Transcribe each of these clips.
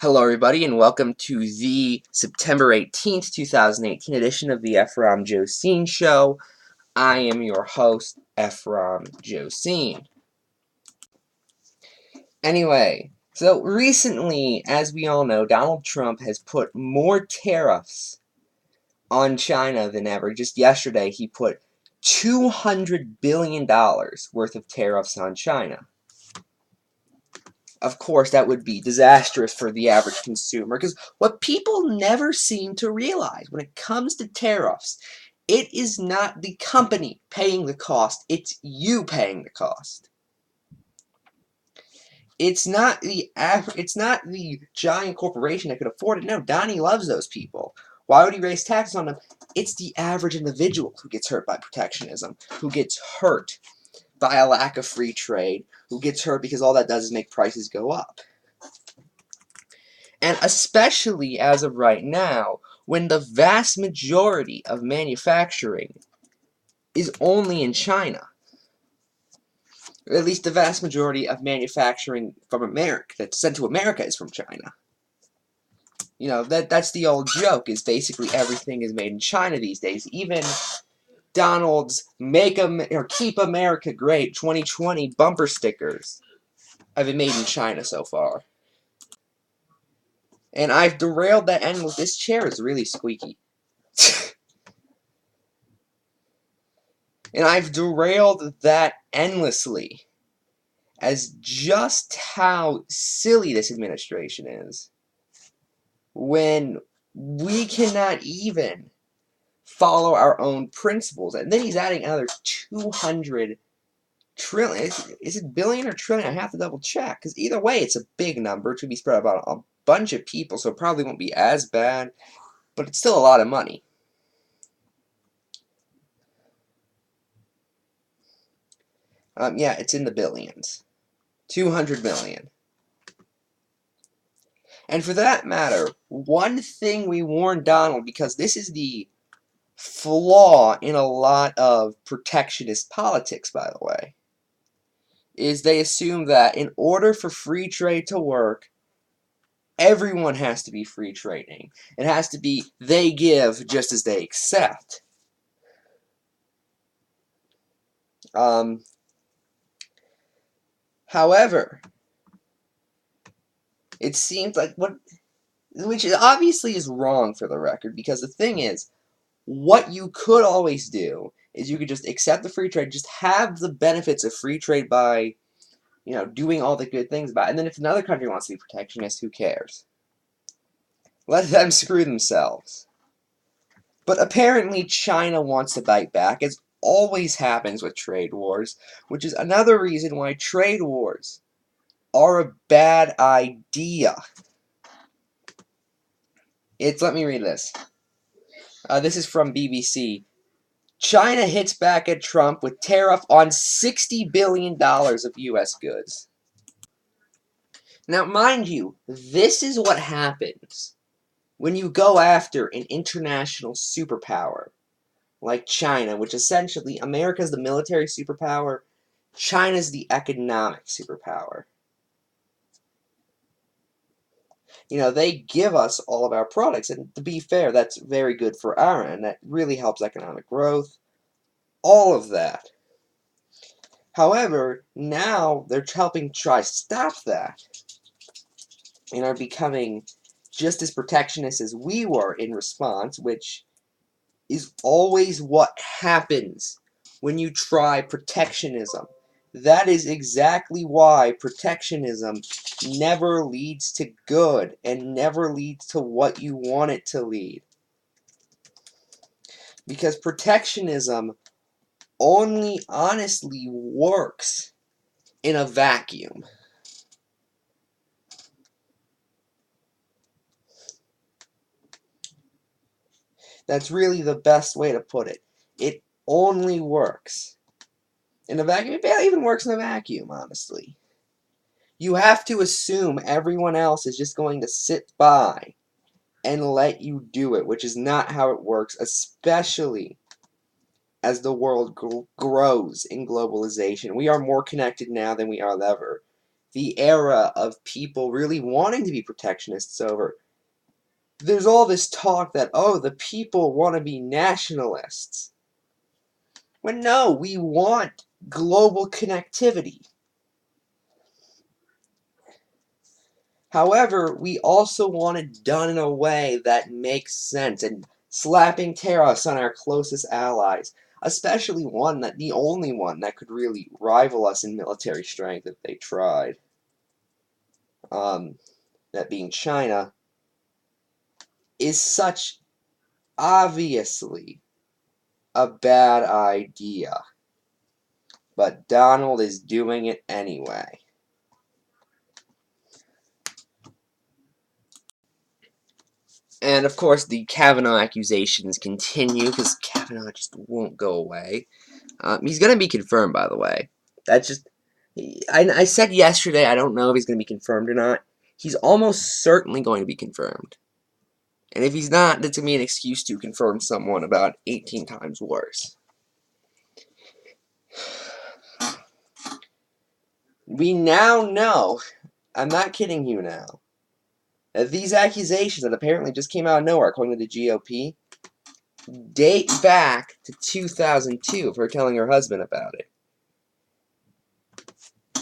Hello, everybody, and welcome to the September 18th, 2018 edition of the Ephrom Josine Show. I am your host, Ephrom Josine. Anyway, so recently, as we all know, Donald Trump has put more tariffs on China than ever. Just yesterday, he put $200 billion worth of tariffs on China. Of course, that would be disastrous for the average consumer, because what people never seem to realize when it comes to tariffs, it is not the company paying the cost, it's you paying the cost. It's not the giant corporation that could afford it. No, Donnie loves those people. Why would he raise taxes on them? It's the average individual who gets hurt by protectionism, who gets hurt by a lack of free trade, who gets hurt because all that does is make prices go up. And especially as of right now, when the vast majority of manufacturing is only in China. Or at least the vast majority of manufacturing from America that's sent to America is from China. You know, that's the old joke, is basically everything is made in China these days. Even Donald's Keep America Great 2020 bumper stickers have been made in China so far. And I've derailed that end with this chair is really squeaky. And I've derailed that endlessly as just how silly this administration is when we cannot even follow our own principles. And then he's adding another 200 trillion. Is it billion or trillion? I have to double check, because either way it's a big number to be spread about a bunch of people, so it probably won't be as bad, but it's still a lot of money. Yeah, it's in the billions. 200 billion. And for that matter, one thing we warned Donald, because this is the flaw in a lot of protectionist politics, by the way, is they assume that in order for free trade to work, everyone has to be free trading. It has to be they give just as they accept. However, it seems like which obviously is wrong for the record, because the thing is, what you could always do is you could just accept the free trade, just have the benefits of free trade by, doing all the good things about it. And then if another country wants to be protectionist, who cares? Let them screw themselves. But apparently China wants to bite back, as always happens with trade wars, which is another reason why trade wars are a bad idea. Let me read this. This is from BBC. China hits back at Trump with tariff on $60 billion of U.S. goods. Now, mind you, this is what happens when you go after an international superpower like China, which essentially, America's the military superpower, China's the economic superpower. They give us all of our products, and to be fair, that's very good for our end. That really helps economic growth, all of that. However, now they're helping try to stop that and are becoming just as protectionist as we were in response, which is always what happens when you try protectionism. That is exactly why protectionism never leads to good and never leads to what you want it to lead. Because protectionism only honestly works in a vacuum. That's really the best way to put it. It only works in a vacuum. It barely even works in a vacuum, honestly. You have to assume everyone else is just going to sit by and let you do it, which is not how it works, especially as the world grows in globalization. We are more connected now than we are ever. the era of people really wanting to be protectionists over. There's all this talk that, oh, the people want to be nationalists. When no, we want global connectivity. However, we also want it done in a way that makes sense, and slapping tariffs on our closest allies, especially the only one that could really rival us in military strength if they tried, that being China, is such obviously a bad idea. But Donald is doing it anyway. And of course, the Kavanaugh accusations continue because Kavanaugh just won't go away. He's going to be confirmed, by the way. That's just. I said yesterday I don't know if he's going to be confirmed or not. He's almost certainly going to be confirmed. And if he's not, that's going to be an excuse to confirm someone about 18 times worse. We now know, I'm not kidding you now, that these accusations that apparently just came out of nowhere, according to the GOP, date back to 2002 of her telling her husband about it.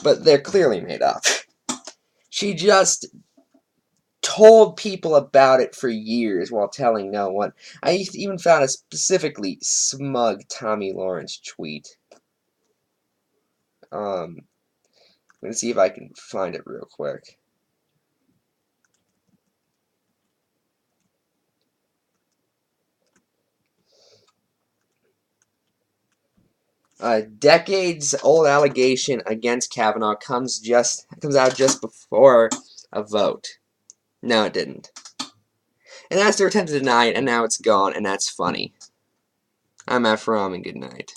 But they're clearly made up. She just told people about it for years while telling no one. I even found a specifically smug Tommy Lawrence tweet. I'm going to see if I can find it real quick. A decades-old allegation against Kavanaugh comes out just before a vote. No, it didn't. And that's their attempt to deny it, and now it's gone, and that's funny. I'm Ephrom, and good night.